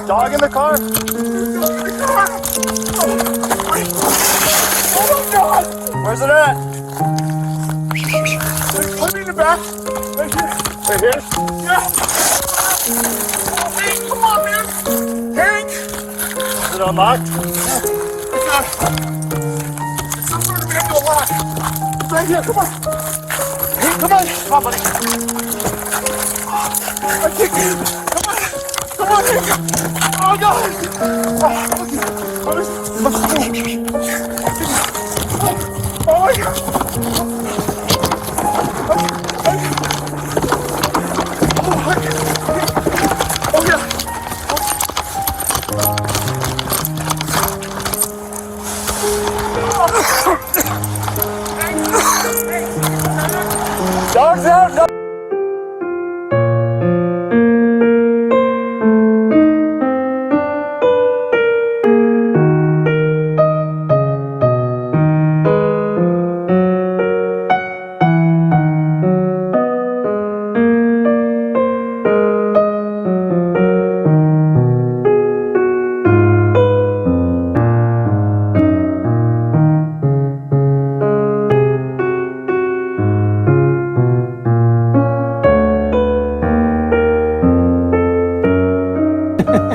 Dog in the car. Oh my God! Where's it at? Put me in the back. Right here. Right here? Yeah. Hank, come on, man. Hank. Is it unlocked? It's some sort of manual lock. It's right here. Come on. Hank, come on. Come on, buddy. I can't get it. Come on. Come on, Hank. Oh, God. Oh, my God. Dogs out! Dogs.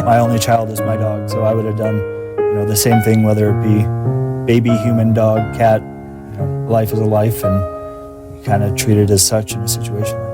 My only child is my dog, so I would have done, the same thing, whether it be baby, human, dog, cat. Life is a life, and you kind of treat it as such in a situation like that.